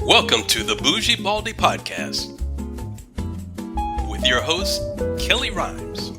Welcome to the Bougie Baldie Podcast with your host, Kelly Rhymes.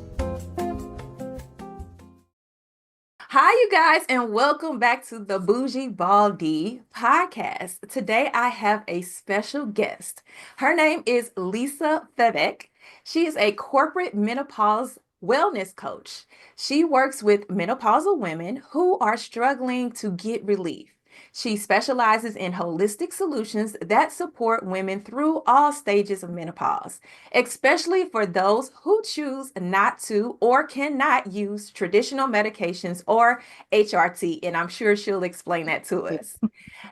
Hi, you guys, and welcome back to the Bougie Baldie Podcast. Today, I have a special guest. Her name is Lisa Feveck. She is a corporate menopause wellness coach. She works with menopausal women who are struggling to get relief. She specializes in holistic solutions that support women through all stages of menopause, especially for those who choose not to or cannot use traditional medications or HRT. And I'm sure she'll explain that to us.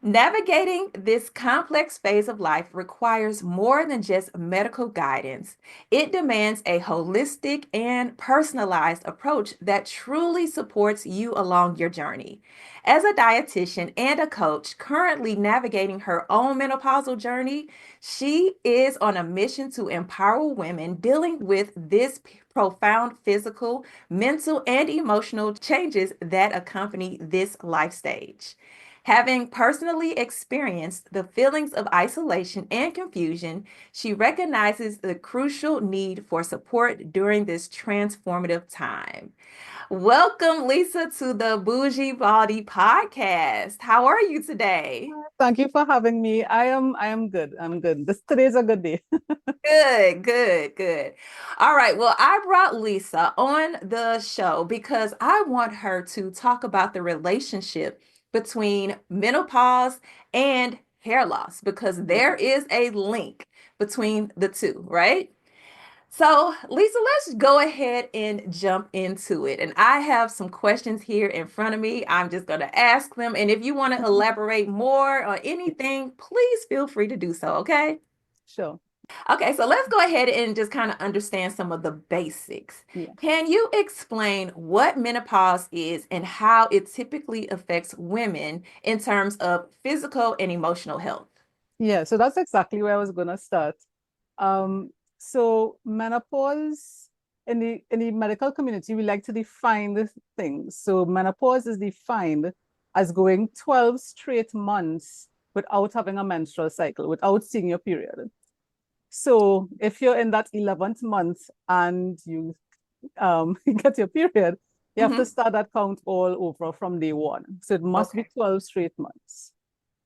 Navigating this complex phase of life requires more than just medical guidance. It demands a holistic and personalized approach that truly supports you along your journey. As a dietitian and a coach currently navigating her own menopausal journey, she is on a mission to empower women dealing with this profound physical, mental, and emotional changes that accompany this life stage. Having personally experienced the feelings of isolation and confusion, she recognizes the crucial need for support during this transformative time. Welcome, Lisa, to the Bougie Baldie Podcast. How are you today? Thank you for having me. I am good. I'm good. Today's a good day. Good, good, good. All right. Well, I brought Lisa on the show because I want her to talk about the relationship between menopause and hair loss because there is a link between the two, right? So, Lisa, let's go ahead and jump into it. And I have some questions here in front of me. I'm just going to ask them. And if you want to elaborate more on anything, please feel free to do so, okay? Sure. Okay, so let's go ahead and just kind of understand some of the basics. Yeah. Can you explain what menopause is and how it typically affects women in terms of physical and emotional health? Yeah. So that's exactly where I was gonna start. So menopause in the medical community, we like to define the things. So menopause is defined as going 12 straight months without having a menstrual cycle, without seeing your period. So if you're in that 11th month and you get your period, you have to start that count all over from day one. So it must be 12 straight months.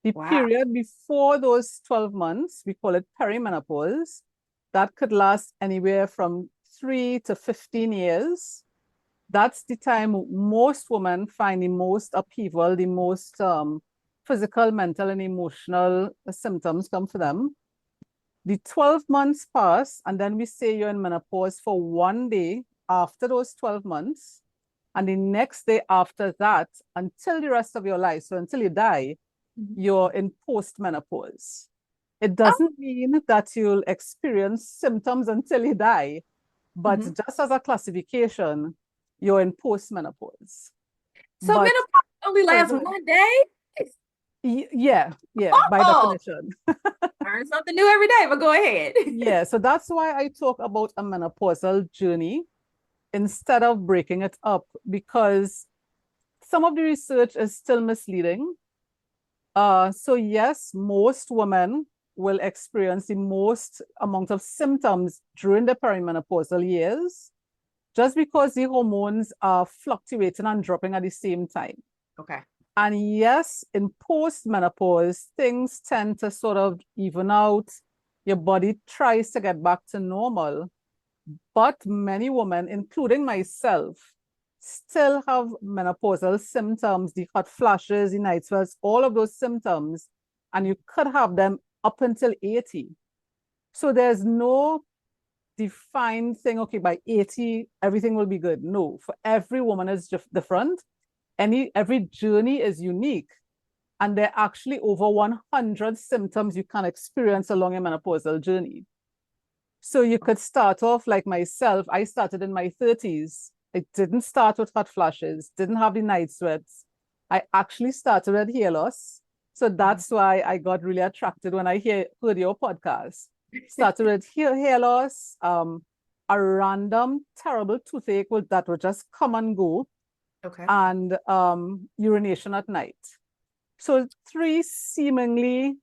The Wow. period before those 12 months, we call it perimenopause. That could last anywhere from 3 to 15 years. That's the time most women find the most upheaval, the most physical, mental, and emotional symptoms come for them. The 12 months pass, and then we say you're in menopause for one day after those 12 months, and the next day after that, until the rest of your life, so until you die, you're in post-menopause. It doesn't mean that you'll experience symptoms until you die, but just as a classification, you're in post-menopause. So But menopause only lasts good. one day? Yeah, by Oh, definition. learn something new every day, but go ahead. Yeah, so that's why I talk about a menopausal journey instead of breaking it up, because some of the research is still misleading. So yes, most women will experience the most amount of symptoms during the perimenopausal years, just because the hormones are fluctuating and dropping at the same time. Okay. And yes, in post-menopause, things tend to sort of even out. Your body tries to get back to normal. But many women, including myself, still have menopausal symptoms, the hot flashes, the night sweats, all of those symptoms, and you could have them up until 80. So there's no defined thing, okay, by 80, everything will be good. No, for every woman is different. Every journey is unique. And there are actually over 100 symptoms you can experience along your menopausal journey. So you could start off like myself. I started in my 30s. I didn't start with hot flashes, didn't have the night sweats. I actually started with hair loss. So that's why I got really attracted when I heard your podcast. Started with hair loss, a random terrible toothache that would just come and go, and urination at night. So 3 seemingly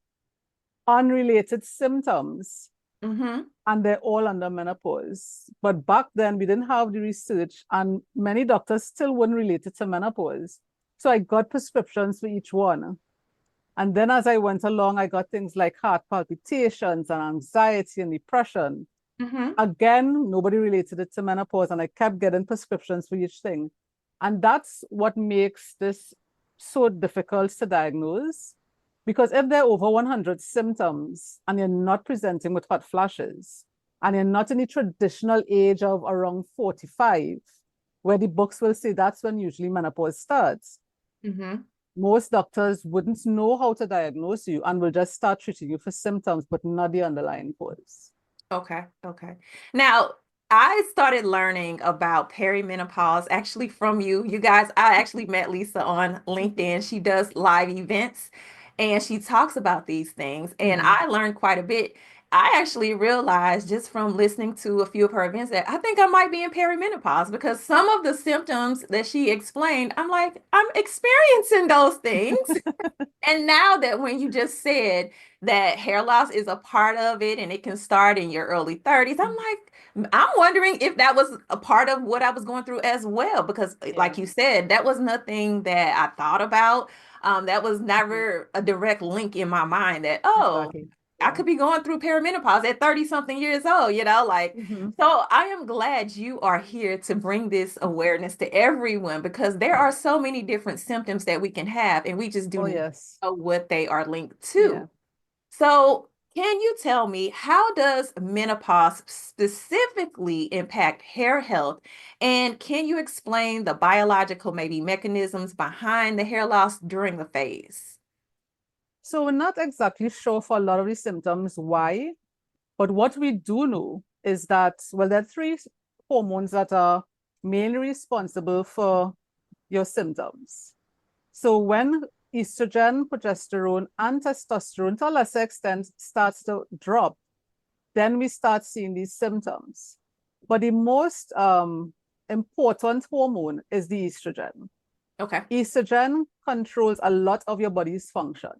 unrelated symptoms, Mm-hmm. and they're all under menopause. But back then, we didn't have the research, and many doctors still wouldn't relate it to menopause. So I got prescriptions for each one. And then as I went along, I got things like heart palpitations and anxiety and depression. Mm-hmm. Again, nobody related it to menopause, and I kept getting prescriptions for each thing. And that's what makes this so difficult to diagnose. Because if there are over 100 symptoms and you're not presenting with hot flashes, and you're not in the traditional age of around 45, where the books will say that's when usually menopause starts, Mm-hmm. most doctors wouldn't know how to diagnose you and will just start treating you for symptoms, but not the underlying cause. Okay. Okay. Now, I started learning about perimenopause actually from you. You guys, I actually met Lisa on LinkedIn. She does live events and she talks about these things. And Mhm. I learned quite a bit. I actually realized just from listening to a few of her events that I think I might be in perimenopause because some of the symptoms that she explained, I'm like, I'm experiencing those things. And now that when you just said that hair loss is a part of it and it can start in your early 30s, I'm like, I'm wondering if that was a part of what I was going through as well. Because, Yeah, like you said, that was nothing that I thought about. That was never a direct link in my mind that, oh, exactly. I Yeah. could be going through perimenopause at 30 something years old, like. Mhm. So I am glad you are here to bring this awareness to everyone because there are so many different symptoms that we can have and we just do Oh, not yes. know what they are linked Yeah. to. So can you tell me how does menopause specifically impact hair health? And can you explain the biological maybe mechanisms behind the hair loss during the phase? So we're not exactly sure for a lot of these symptoms why, but what we do know is that, well, there are three hormones that are mainly responsible for your symptoms. So when estrogen, progesterone, and testosterone, to a lesser extent, starts to drop, then we start seeing these symptoms. But the most important hormone is the estrogen. Okay. Estrogen controls a lot of your body's functions.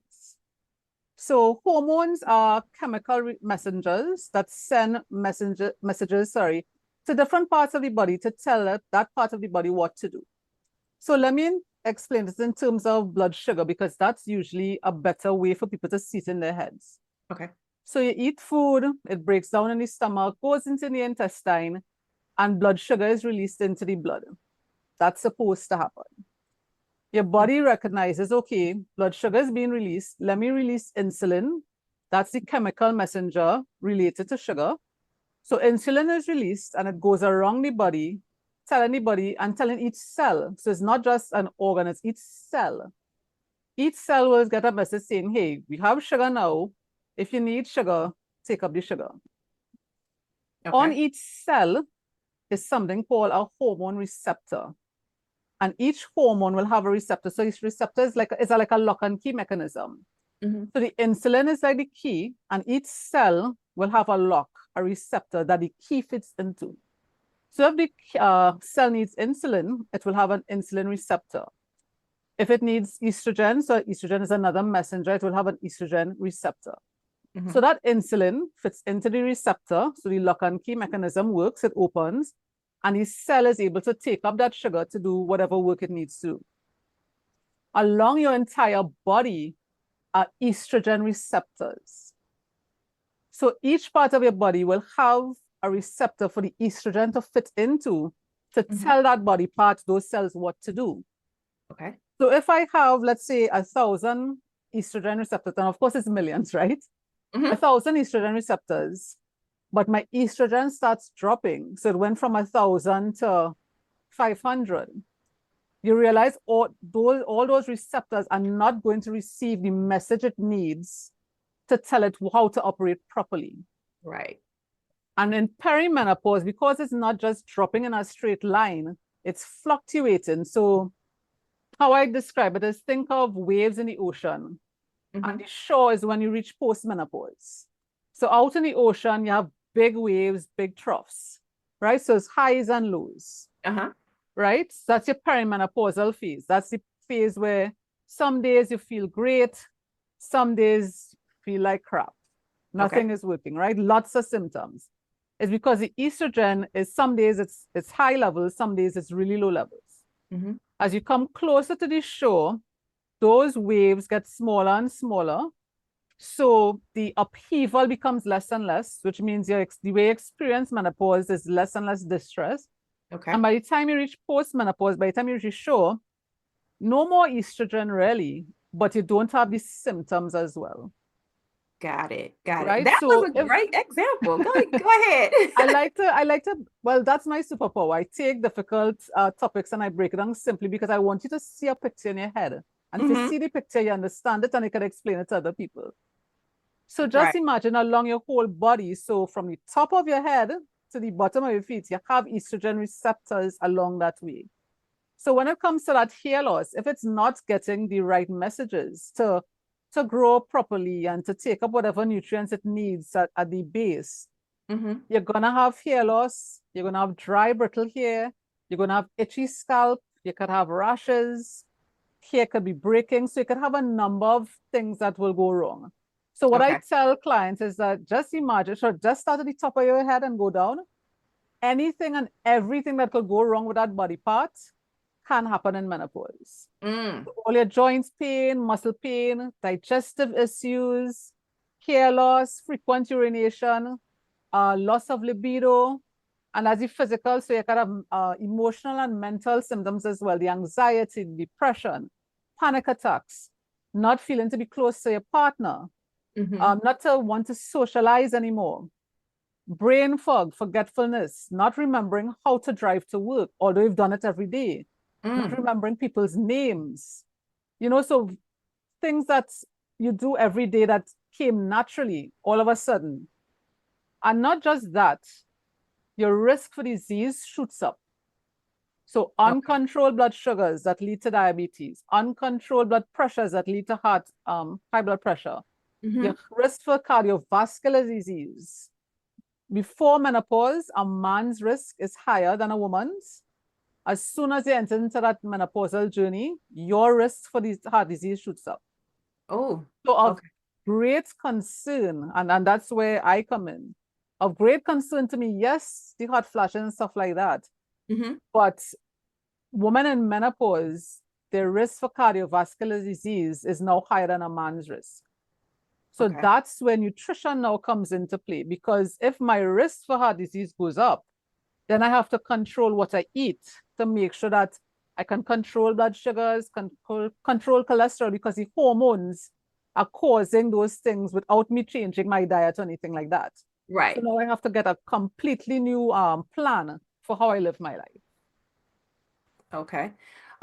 So hormones are chemical messengers that send messages, to different parts of the body to tell that part of the body what to do. So let me explain this in terms of blood sugar, because that's usually a better way for people to see it in their heads. Okay. So you eat food, it breaks down in the stomach, goes into the intestine, and blood sugar is released into the blood. That's supposed to happen. Your body recognizes, okay, blood sugar is being released. Let me release insulin. That's the chemical messenger related to sugar. So insulin is released and it goes around the body, telling the body and telling each cell. So it's not just an organ, it's each cell. Each cell will get a message saying, hey, we have sugar now. If you need sugar, take up the sugar. On Okay. each cell is something called a hormone receptor. And each hormone will have a receptor. So each receptor is like a lock and key mechanism. Mm-hmm. So the insulin is like the key, and each cell will have a lock, a receptor that the key fits into. So if the cell needs insulin, it will have an insulin receptor. If it needs estrogen, so estrogen is another messenger, it will have an estrogen receptor. Mm-hmm. So that insulin fits into the receptor. So the lock and key mechanism works, it opens, and the cell is able to take up that sugar to do whatever work it needs to. Along your entire body are estrogen receptors. So each part of your body will have a receptor for the estrogen to fit into to tell that body part, those cells, what to do. Okay. So if I have, let's say, 1,000 estrogen receptors, and of course it's millions, right? Mm-hmm. 1,000 estrogen receptors, but my estrogen starts dropping. So it went from 1,000 to 500. You realize all those receptors are not going to receive the message it needs to tell it how to operate properly. Right. And in perimenopause, because it's not just dropping in a straight line, it's fluctuating. So how I describe it is, think of waves in the ocean. Mm-hmm. And the shore is when you reach postmenopause. So out in the ocean, you have big waves, big troughs, right? So it's highs and lows, Uh-huh. right? So that's your perimenopausal phase. That's the phase where some days you feel great, some days feel like crap. Nothing is working, right? Lots of symptoms. It's because the estrogen is some days it's high levels, some days it's really low levels. Mm-hmm. As you come closer to the shore, those waves get smaller and smaller. So the upheaval becomes less and less, which means the way you experience menopause is less and less distress. Okay. And by the time you reach postmenopause, by the time you reach shore, no more estrogen really, but you don't have these symptoms as well. Got it. Right? That So was a if great example. Go ahead. I like to, well, that's my superpower. I take difficult topics and I break it down simply because I want you to see a picture in your head. And if you Mhm. see the picture, you understand it and you can explain it to other people. So just Right. imagine along your whole body. So from the top of your head to the bottom of your feet, you have estrogen receptors along that way. So when it comes to that hair loss, if it's not getting the right messages to grow properly and to take up whatever nutrients it needs at the base, Mm-hmm. you're gonna have hair loss, you're gonna have dry, brittle hair, you're gonna have itchy scalp, you could have rashes, hair could be breaking. So you could have a number of things that will go wrong. So what I Okay. tell clients is that just imagine, so just start at the top of your head and go down. Anything and everything that could go wrong with that body part can happen in menopause. Mm. All your joints pain, muscle pain, digestive issues, hair loss, frequent urination, loss of libido, and as the physical, so you can have emotional and mental symptoms as well, the anxiety, depression, panic attacks, not feeling to be close to your partner, Mm-hmm. not to want to socialize anymore, brain fog, forgetfulness, not remembering how to drive to work, although you've done it every day, not Mm. remembering people's names, so things that you do every day that came naturally all of a sudden. And not just that, your risk for disease shoots up. So Okay. uncontrolled blood sugars that lead to diabetes, uncontrolled blood pressures that lead to high blood pressure, Mm-hmm. your risk for cardiovascular disease. Before menopause, a man's risk is higher than a woman's. As soon as you enter into that menopausal journey, your risk for this heart disease shoots up. Oh, So of okay. great concern, and that's where I come in. Of great concern to me, yes, the hot flashes and stuff like that. Mm-hmm. But women in menopause, their risk for cardiovascular disease is now higher than a man's risk. So Okay. that's where nutrition now comes into play. Because if my risk for heart disease goes up, then I have to control what I eat to make sure that I can control blood sugars, control cholesterol, because the hormones are causing those things without me changing my diet or anything like that. Right. So now I have to get a completely new plan for how I live my life. Okay.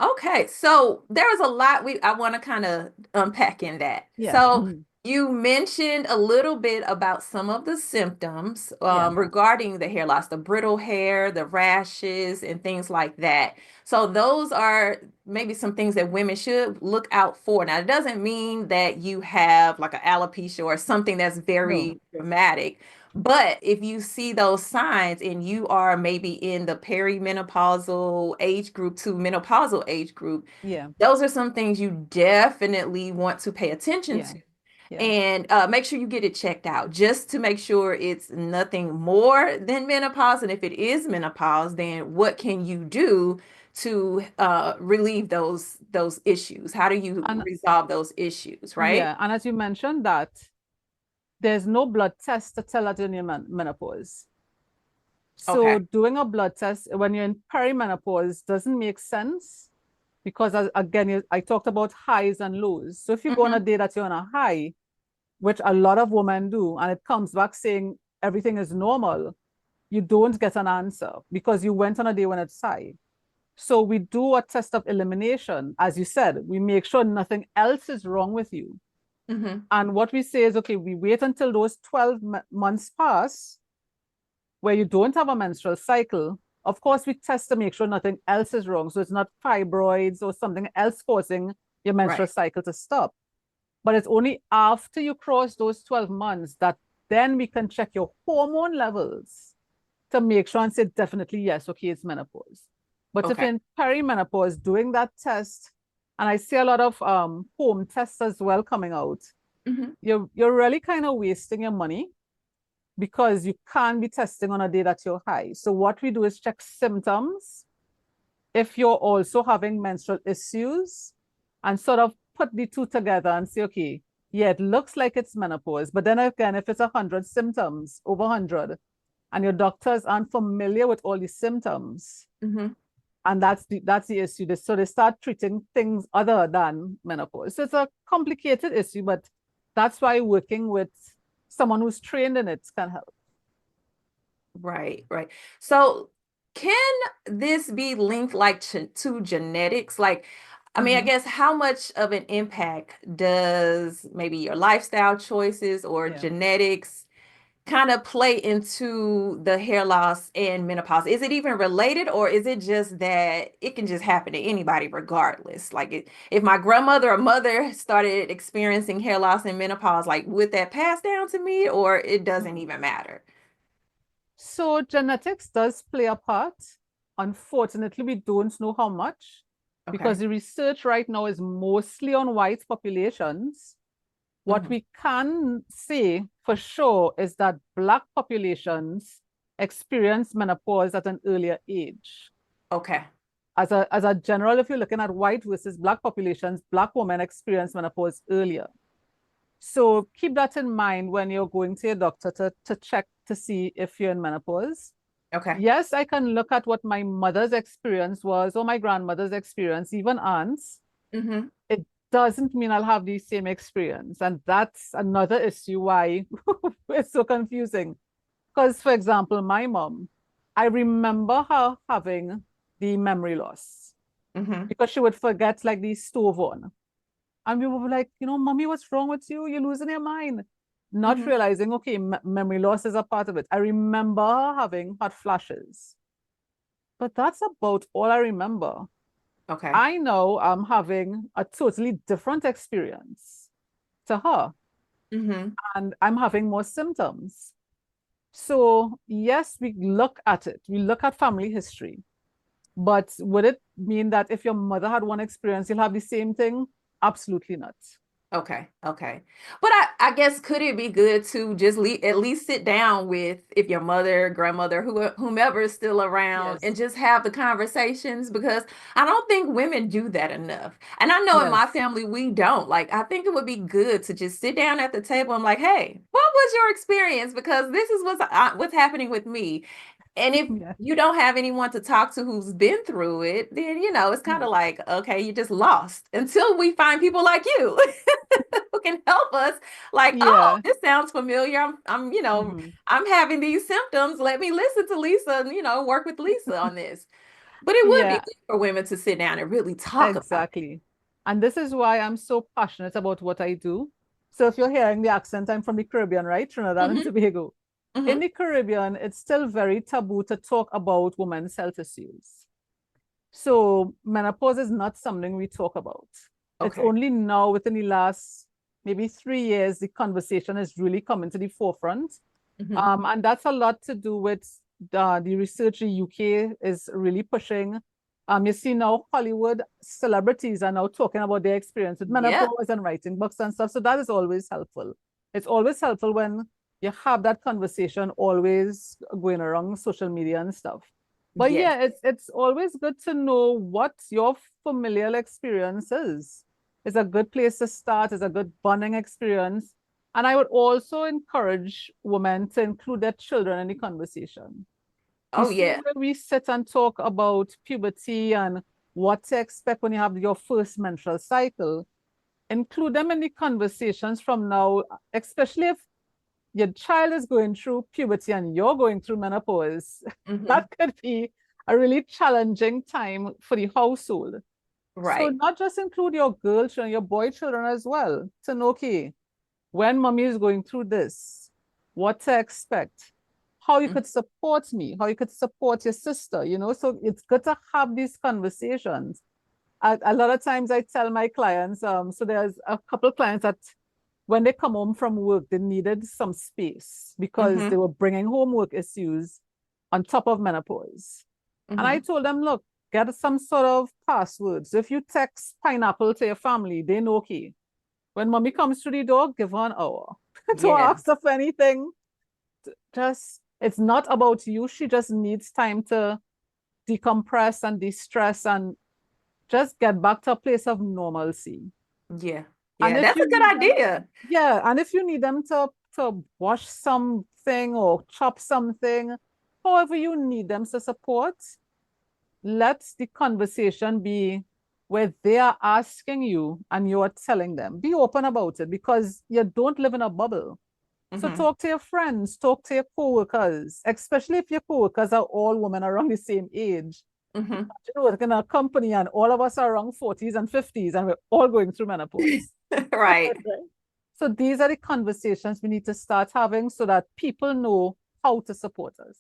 Okay. So there was a lot I want to kind of unpack in that. Yeah. So you mentioned a little bit about some of the symptoms Yeah. regarding the hair loss, the brittle hair, the rashes, and things like that. So those are maybe some things that women should look out for. Now, it doesn't mean that you have like an alopecia or something that's very dramatic. But if you see those signs and you are maybe in the perimenopausal age group to menopausal age group, Yeah. those are some things you definitely want to pay attention to. Yeah. And make sure you get it checked out just to make sure it's nothing more than menopause. And if it is menopause, then what can you do to relieve those issues? How do you resolve those issues, right? Yeah. And as you mentioned that, there's no blood test to tell that you're in menopause. So Okay. doing a blood test when you're in perimenopause doesn't make sense because again, I talked about highs and lows. So if you go on a day that you're on a high, which a lot of women do, and it comes back saying everything is normal, you don't get an answer because you went on a day when it's high. So we do a test of elimination. As you said, we make sure nothing else is wrong with you. Mm-hmm. And what we say is, okay, we wait until those 12 months pass where you don't have a menstrual cycle. Of course, we test to make sure nothing else is wrong. So it's not fibroids or something else causing your menstrual cycle to stop. But it's only after you cross those 12 months that then we can check your hormone levels to make sure and say definitely, yes, okay, it's menopause. But if you're in perimenopause, doing that test, and I see a lot of home tests as well coming out, you're really kind of wasting your money because you can't be testing on a day that you're high. So what we do is check symptoms. If you're also having menstrual issues, and sort of put the two together and say, okay, yeah, it looks like it's menopause. But then again, if it's 100 symptoms, over 100, and your doctors aren't familiar with all these symptoms, and that's the issue. So they start treating things other than menopause. So it's a complicated issue, but that's why working with someone who's trained in it can help. Right, right. So can this be linked like to genetics? Like, I mean, I guess how much of an impact does maybe your lifestyle choices or Yeah. genetics kind of play into the hair loss and menopause? Is it even related, or is it just that it can just happen to anybody regardless? Like if my grandmother or mother started experiencing hair loss and menopause, like would that pass down to me, or it doesn't even matter? So genetics does play a part. Unfortunately, we don't know how much because the research right now is mostly on white populations. What we can say for sure is that Black populations experience menopause at an earlier age. Okay. As a general, if you're looking at white versus Black populations, Black women experience menopause earlier. So keep that in mind when you're going to your doctor to check to see if you're in menopause. Okay. Yes, I can look at what my mother's experience was or my grandmother's experience, even aunts. It doesn't mean I'll have the same experience. And that's another issue why it's so confusing. Because, for example, my mom, I remember her having the memory loss because she would forget like the stove on. And we were like, mommy, what's wrong with you? You're losing your mind. Not realizing, okay, memory loss is a part of it. I remember her having hot flashes, but that's about all I remember. Okay. I know I'm having a totally different experience to her, and I'm having more symptoms. So, yes, we look at it. We look at family history. But would it mean that if your mother had one experience, you'll have the same thing? Absolutely not. Okay. Okay. But I guess could it be good to just at least sit down with if your mother, grandmother, whomever is still around and Yes. just have the conversations, because I don't think women do that enough. And I know in my Yes. family we don't. Like I think it would be good to just sit down at the table and like, hey, what was your experience? Because this is what's happening with me. And if Yeah. you don't have anyone to talk to who's been through it, then it's kind of Yeah. like, okay, you just lost until we find people like you who can help us. Like, oh, Yeah. this sounds familiar. I'm having these symptoms. Let me listen to Lisa and, work with Lisa on this. But it would be Yeah, good for women to sit down and really talk about it. exactly. And this is why I'm so passionate about what I do. So if you're hearing the accent, I'm from the Caribbean, right? Trinidad and Hmm. Tobago. In Hmm. the Caribbean, it's still very taboo to talk about women's health issues. So menopause is not something we talk about. It's Okay. only now within the last maybe 3 years, the conversation is really coming to the forefront. Hmm. And that's a lot to do with the research the UK is really pushing. You see now Hollywood celebrities are now talking about their experience with Yep. menopause and writing books and stuff. So that is always helpful. It's always helpful when you have that conversation always going around social media and stuff. But Yes. yeah, it's always good to know what your familial experience is. It's a good place to start. It's a good bonding experience. And I would also encourage women to include their children in the conversation. The Oh, same yeah. way we sit and talk about puberty and what to expect when you have your first menstrual cycle, include them in the conversations from now, especially if your child is going through puberty and you're going through menopause. Hmm. That could be a really challenging time for the household. So Right. not just include your girl children, your boy children as well, to know, okay, when mommy is going through this, what to expect, how you could support me, how you could support your sister, So it's good to have these conversations. A lot of times I tell my clients, so there's a couple of clients that when they come home from work, they needed some space because they Hmm. were bringing home work issues on top of menopause. And I Hmm. told them, look, get some sort of password. So if you text pineapple to your family, they know, okay, When mommy comes to the door, give her an hour. Don't Yeah. ask her for anything. Just, it's not about you. She just needs time to decompress and de-stress and just get back to a place of normalcy. Yeah. And Yeah, if that's you a good need them, idea. yeah, and if you need them to wash something or chop something, however you need them to support, let the conversation be where they are asking you and you're telling them. Be open about it because you don't live in a bubble. So Mhm. talk to your friends, talk to your coworkers, especially if your coworkers are all women around the same age. Mhm. You know, work in a company and all of us are around 40s and 50s and we're all going through menopause. Right. So these are the conversations we need to start having so that people know how to support us.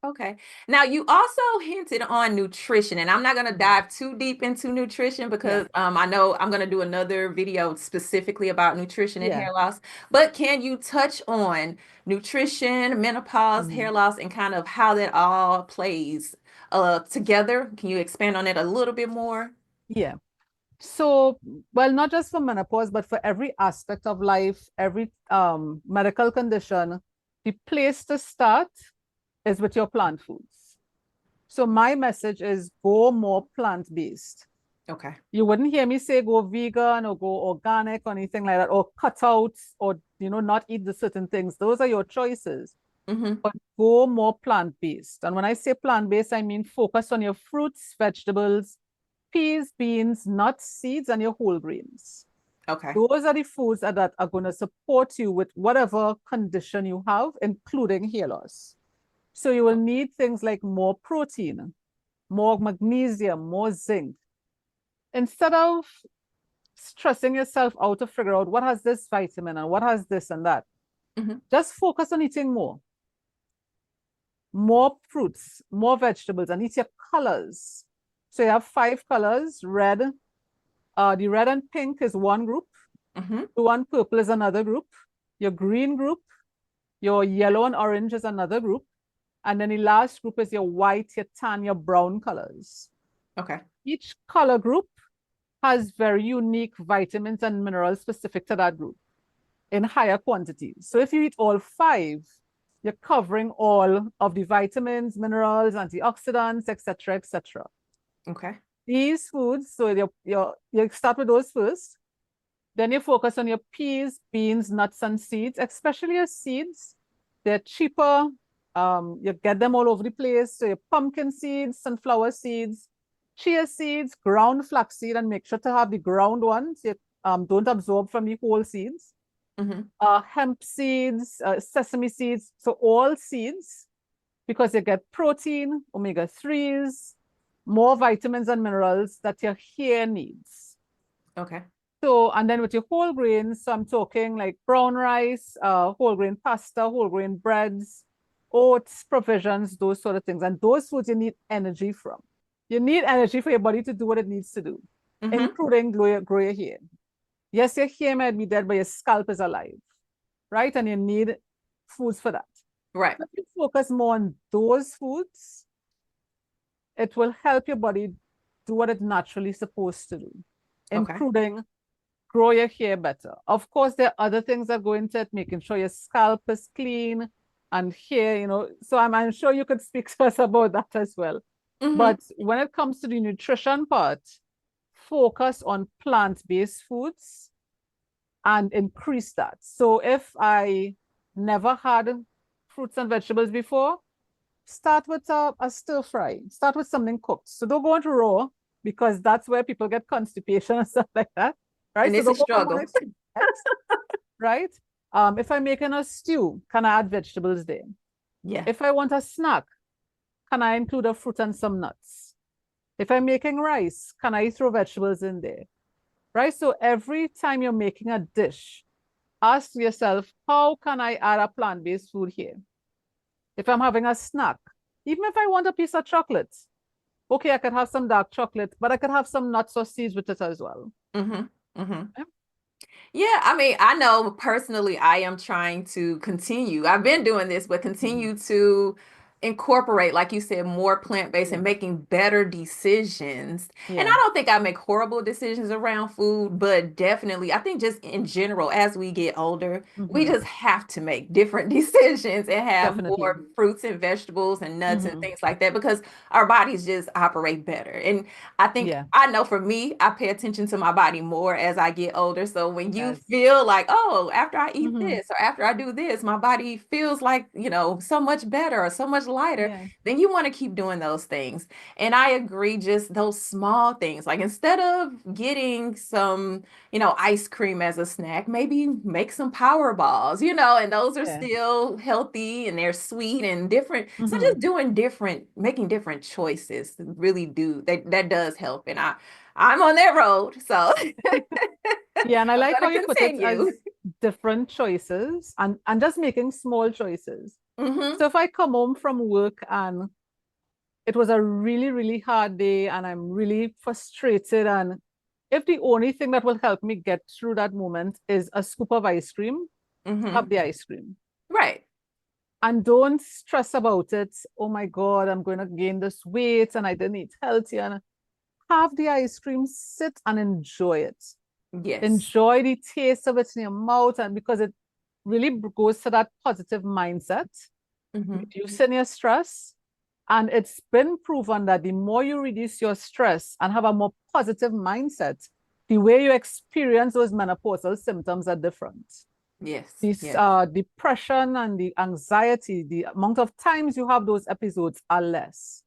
Okay. Now you also hinted on nutrition, and I'm not going to dive too deep into nutrition because I know I'm going to do another video specifically about nutrition and Yeah. hair loss. But can you touch on nutrition, menopause, hair loss, and kind of how that all plays together? Can you expand on it a little bit more? Yeah. So, well, not just for menopause, but for every aspect of life, every medical condition, the place to start is with your plant foods. So my message is go more plant-based. Okay. You wouldn't hear me say go vegan or go organic or anything like that, or cut out or not eat the certain things. Those are your choices. Mm-hmm. But go more plant-based. And when I say plant-based, I mean focus on your fruits, vegetables, peas, beans, nuts, seeds, and your whole grains. Okay. Those are the foods that are going to support you with whatever condition you have, including hair loss. So you will need things like more protein, more magnesium, more zinc. Instead of stressing yourself out to figure out what has this vitamin and what has this and that, just focus on eating more fruits, more vegetables, and eat your colors. So you have 5 colors, red. The red and pink is one group. Blue and purple is another group. Your green group, your yellow and orange is another group. And then the last group is your white, your tan, your brown colors. Okay. Each color group has very unique vitamins and minerals specific to that group in higher quantities. So if you eat all 5, you're covering all of the vitamins, minerals, antioxidants, etc., etc. Okay. These foods, so you start with those first. Then you focus on your peas, beans, nuts, and seeds, especially your seeds. They're cheaper. You get them all over the place. So your pumpkin seeds, sunflower seeds, chia seeds, ground flaxseed, and make sure to have the ground ones. You don't absorb from the whole seeds. Hemp seeds, sesame seeds. So all seeds, because you get protein, omega-3s, more vitamins and minerals that your hair needs. Okay. So, and then with your whole grains, so I'm talking like brown rice, whole grain pasta, whole grain breads, oats, provisions, those sort of things. And those foods you need energy from. You need energy for your body to do what it needs to do, including grow your hair. Yes, your hair might be dead, but your scalp is alive, right? And you need foods for that. Right. If you focus more on those foods, it will help your body do what it's naturally supposed to do, including grow your hair better. Of course, there are other things that go into it, making sure your scalp is clean and hair, so I'm sure you could speak to us about that as well. But when it comes to the nutrition part, focus on plant-based foods and increase that. So if I never had fruits and vegetables before, start with a stir fry. Start with something cooked. So don't go into raw because that's where people get constipation and stuff like that. Right? And so it's a struggle. Right? If I'm making a stew, can I add vegetables there? Yeah. If I want a snack, can I include a fruit and some nuts? If I'm making rice, can I throw vegetables in there? Right? So every time you're making a dish, ask yourself, how can I add a plant-based food here? If I'm having a snack, even if I want a piece of chocolate, okay, I could have some dark chocolate, but I could have some nuts or seeds with it as well. Yeah, I mean, I know personally I am trying to continue. I've been doing this, but continue to incorporate, like you said, more plant-based and Yeah. making better decisions. And I Yeah. don't think I make horrible decisions around food, but definitely, I think just in general, as we get older, we Mm-hmm. just have to make different decisions and have Definitely. more fruits and vegetables and nuts and Mm-hmm. things like that because our bodies just operate better. And I think Yeah. I know for me, I pay attention to my body more as I get older. So when you Yes. feel like, oh, after I eat Mm-hmm. this or after I do this, my body feels like, so much better or so much lighter, Yeah. then you want to keep doing those things. And I agree, just those small things. Like instead of getting some, ice cream as a snack, maybe make some power balls, and those are Yeah. still healthy and they're sweet and different. So Mm-hmm. just making different choices really that does help. And I'm on that road. So Yeah, and I I'm like how gonna you put it continue. as different choices and just making small choices. Hmm. So if I come home from work and it was a really, really hard day and I'm really frustrated, and if the only thing that will help me get through that moment is a scoop of ice cream, Hmm. have the ice cream. Right. And don't stress about it. Oh my God, I'm going to gain this weight and I didn't eat healthy. And have the ice cream, sit and enjoy it. Yes. Enjoy the taste of it in your mouth, and because it really goes to that positive mindset, Hmm. reducing your stress. And it's been proven that the more you reduce your stress and have a more positive mindset, the way you experience those menopausal symptoms are different. Yes. This Yes. depression and the anxiety, the amount of times you have those episodes are less.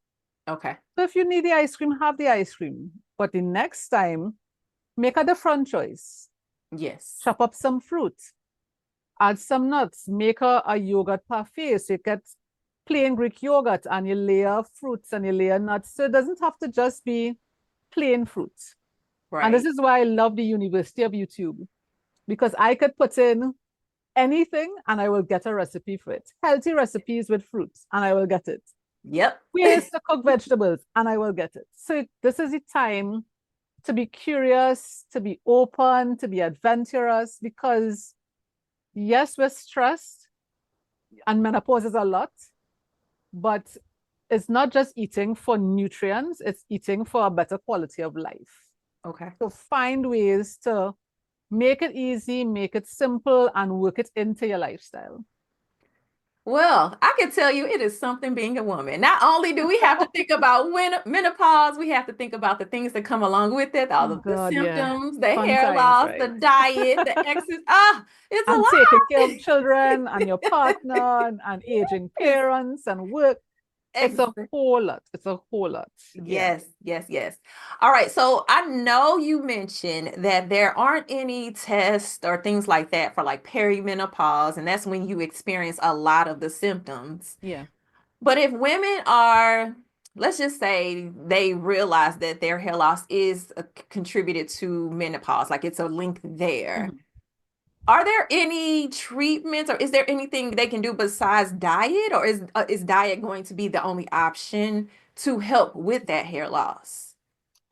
Okay. So if you need the ice cream, have the ice cream. But the next time, make a different choice. Yes. Chop up some fruit, add some nuts, make a yogurt parfait. So you get plain Greek yogurt and you layer fruits and you layer nuts. So it doesn't have to just be plain fruits. And this Right. is why I love the University of YouTube, because I could put in anything and I will get a recipe for it. Healthy recipes with fruits and I will get it. Yep. Ways to cook vegetables and I will get it. So this is the time to be curious, to be open, to be adventurous, because yes, we're stressed and menopause is a lot, but it's not just eating for nutrients, it's eating for a better quality of life. Okay. So find ways to make it easy, make it simple, and work it into your lifestyle. Well, I can tell you it is something being a woman. Not only do we have to think about menopause, we have to think about the things that come along with it, all Oh of the God, yeah. symptoms, the Fun hair times, loss, the right? diet, the exercise. Ah, it's a And taking care lot. of children and your partner and aging It's parents and work. It's a ex- whole lot. It's a whole lot. Yeah. Yes, yes, yes. All right. So I know you mentioned that there aren't any tests or things like that for like perimenopause, and that's when you experience a lot of the symptoms. Yeah. But if women are, let's just say they realize that their hair loss is contributed to menopause, like it's a link there. Mhm. Are there any treatments or is there anything they can do besides diet, or is diet going to be the only option to help with that hair loss?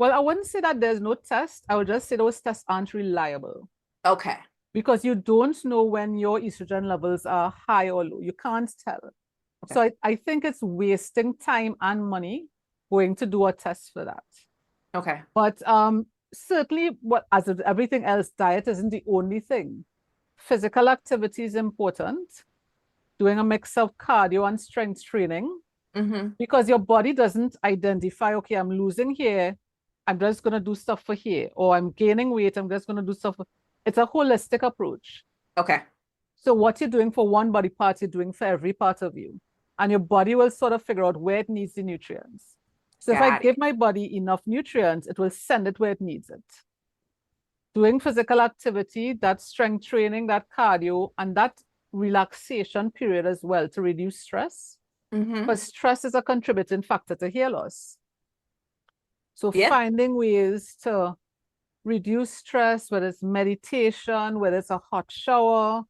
Well, I wouldn't say that there's no test. I would just say those tests aren't reliable Okay. because you don't know when your estrogen levels are high or low. You can't tell. Okay. So I think it's wasting time and money going to do a test for that. Okay. But certainly, what as with everything else, diet isn't the only thing. Physical activity is important. Doing a mix of cardio and strength training, Mm-hmm. because your body doesn't identify, okay, I'm losing here, I'm just going to do stuff for here, or I'm gaining weight, I'm just going to do stuff. It's a holistic approach. Okay. So what you're doing for one body part, you're doing for every part of you. And your body will sort of figure out where it needs the nutrients. So if I Got it. give my body enough nutrients, it will send it where it needs it. Doing physical activity, that strength training, that cardio, and that relaxation period as well to reduce stress. Mm-hmm. Because stress is a contributing factor to hair loss. So Yeah. finding ways to reduce stress, whether it's meditation, whether it's a hot shower,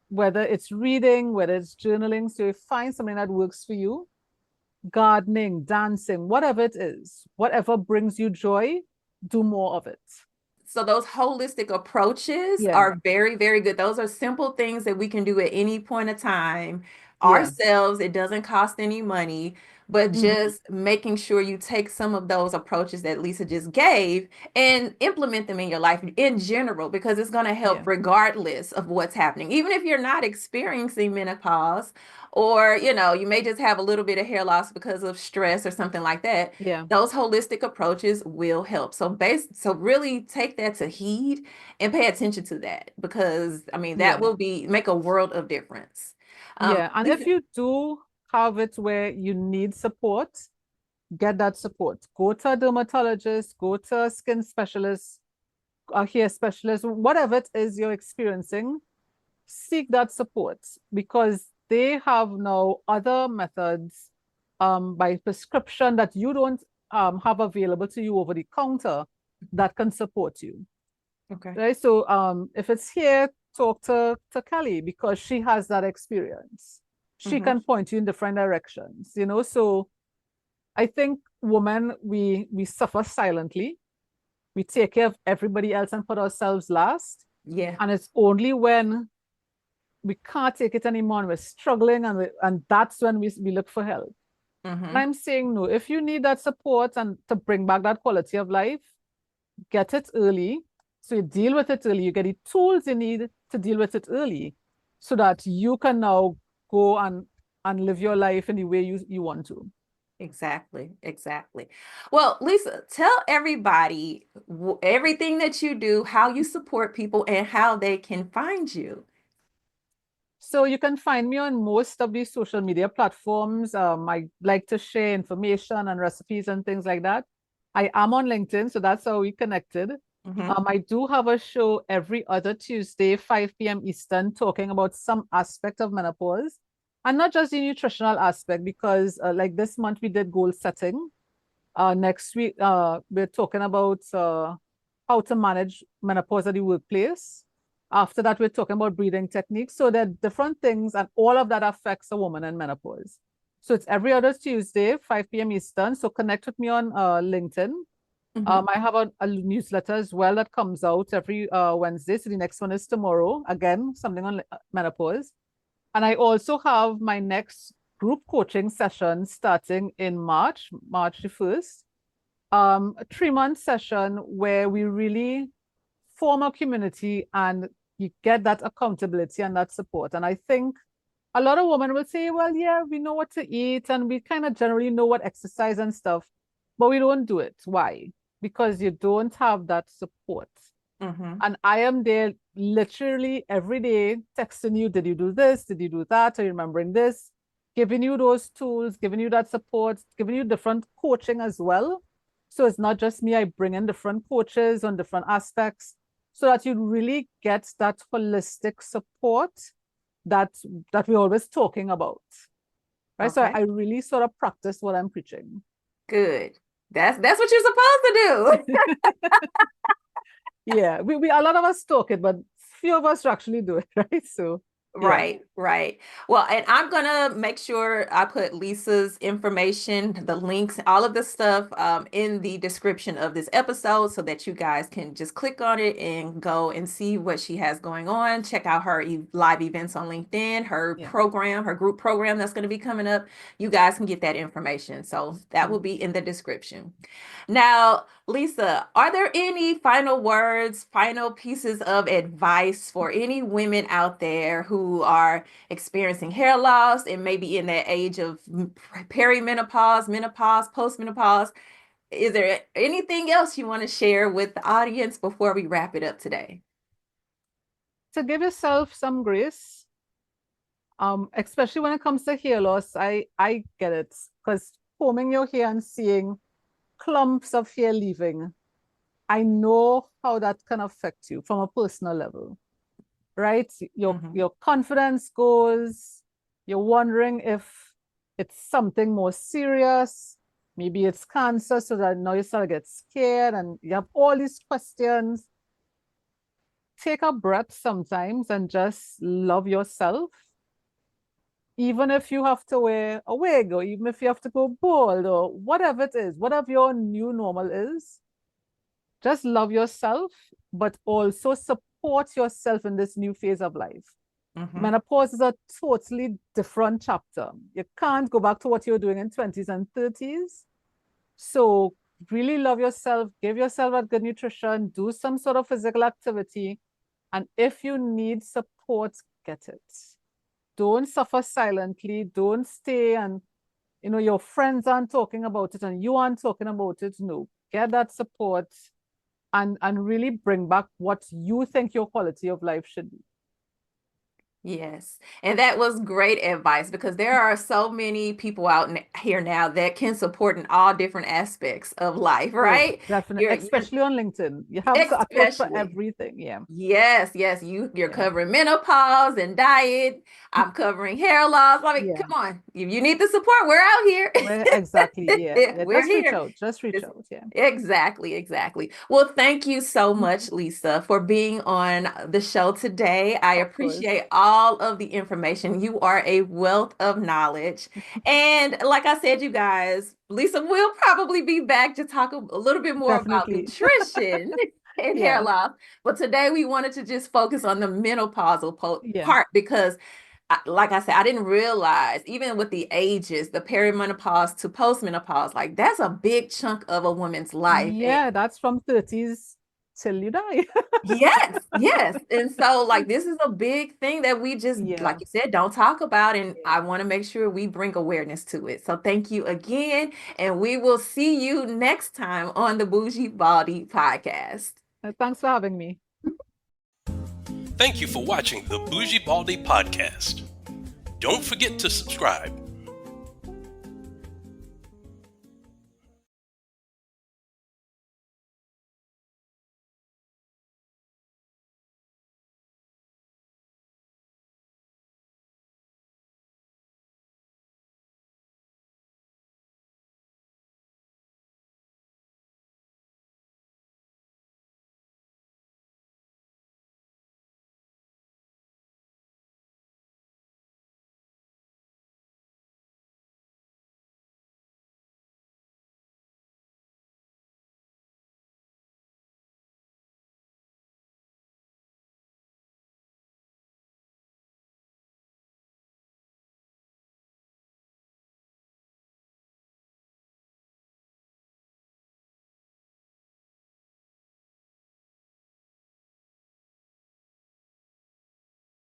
whether it's reading, whether it's journaling. So you find something that works for you, gardening, dancing, whatever it is, whatever brings you joy, do more of it. So those holistic approaches Yeah. are very, very good. Those are simple things that we can do at any point of time. Yeah. ourselves. It doesn't cost any money, but Mhm. just making sure you take some of those approaches that Lisa just gave and implement them in your life in general, because it's going to help Yeah. regardless of what's happening. Even if you're not experiencing menopause, or you may just have a little bit of hair loss because of stress or something like that, Yeah. those holistic approaches will help. So really take that to heed and pay attention to that, because I mean that Yeah. will make a world of difference. Yeah. And if Lisa, you do have it where you need support, get that support. Go to a dermatologist, go to a skin specialist, a hair specialist, whatever it is you're experiencing, seek that support, because they have now other methods by prescription that you don't have available to you over the counter that can support you. okay. Right. So if it's here, talk to Kelly, because she has that experience. She Mm-hmm. can point you in different directions, So I think women, we suffer silently. We take care of everybody else and put ourselves last. Yeah. And it's only when we can't take it anymore and we're struggling, and that's when we look for help. And Mm-hmm. I'm saying, no, if you need that support and to bring back that quality of life, get it early. So you deal with it early. You get the tools you need to deal with it early, so that you can now go and live your life in the way you want to. Exactly. Exactly. Well, Lisa, tell everybody everything that you do, how you support people, and how they can find you. So you can find me on most of these social media platforms. I like to share information and recipes and things like that. I am on LinkedIn, so that's how we connected. Mm-hmm. I do have a show every other Tuesday, 5 p.m. Eastern, talking about some aspect of menopause, and not just the nutritional aspect, because like this month we did goal setting. Next week, we're talking about how to manage menopause at the workplace. After that, we're talking about breathing techniques. So there are different things, and all of that affects a woman in menopause. So it's every other Tuesday, 5 p.m. Eastern. So connect with me on LinkedIn. Mm-hmm. I have a newsletter as well that comes out every Wednesday. So the next one is tomorrow. Again, something on menopause. And I also have my next group coaching session starting in March the 1st. A 3-month session where we really form a community and you get that accountability and that support. And I think a lot of women will say, well, yeah, we know what to eat and we kind of generally know what exercise and stuff, but we don't do it. Why? Because you don't have that support. Mm-hmm. And I am there literally every day texting you, did you do this? Did you do that? Are you remembering this? Giving you those tools, giving you that support, giving you different coaching as well. So it's not just me, I bring in different coaches on different aspects so that you really get that holistic support that that we're always talking about. Right. So Okay. I really sort of practice what I'm preaching. Good. That's what you're supposed to do. Yeah. We a lot of us talk it, but few of us actually do it, right? So yeah. Right, right. Well, and I'm gonna make sure I put Lisa's information, the links, all of the stuff in the description of this episode, so that you guys can just click on it and go and see what she has going on. Check out her live events on LinkedIn, her Yeah. program, her group program that's going to be coming up. You guys can get that information. So that will Mhm. be in the description. Now, Lisa, are there any final words, final pieces of advice for any women out there who are experiencing hair loss and maybe in that age of perimenopause, menopause, postmenopause? Is there anything else you want to share with the audience before we wrap it up today? To give yourself some grace, especially when it comes to hair loss. I get it, because combing your hair and seeing clumps of hair leaving, I know how that can affect you from a personal level, right? Mhm. Your confidence goes. You're wondering if it's something more serious. Maybe it's cancer, so that now you start to get scared and you have all these questions. Take a breath sometimes and just love yourself. Even if you have to wear a wig, or even if you have to go bald, or whatever it is, whatever your new normal is, just love yourself, but also support yourself in this new phase of life. Menopause is a totally different chapter. You can't go back to what you were doing in 20s and 30s. So really love yourself, give yourself a good nutrition, do some sort of physical activity. And if you need support, get it. Don't suffer silently. Don't stay and, your friends aren't talking about it and you aren't talking about it. No, get that support and really bring back what you think your quality of life should be. Yes. And that was great advice because there are so many people out here now that can support in all different aspects of life, right? Definitely, especially on LinkedIn. You have a coach for everything. Yeah. Yes. You're covering menopause and diet. I'm covering hair loss. I mean, come on. If you need the support, we're out here. Exactly. Yeah. We're here. Just reach out. Yeah. Exactly. Well, thank you so much, Lisa, for being on the show today. I appreciate all of the information. You are a wealth of knowledge. And like I said, you guys, Lisa will probably be back to talk a little bit more about nutrition and hair loss. But today we wanted to just focus on the menopausal part because like I said, I didn't realize even with the ages, the perimenopause to postmenopause, like that's a big chunk of a woman's life. Yeah, that's from 30s till you die. Yes. And so like this is a big thing that we just, like you said, don't talk about. And I want to make sure we bring awareness to it. So thank you again. And we will see you next time on the Bougie Baldie Podcast. Thanks for having me. Thank you for watching the Bougie Baldie Podcast. Don't forget to subscribe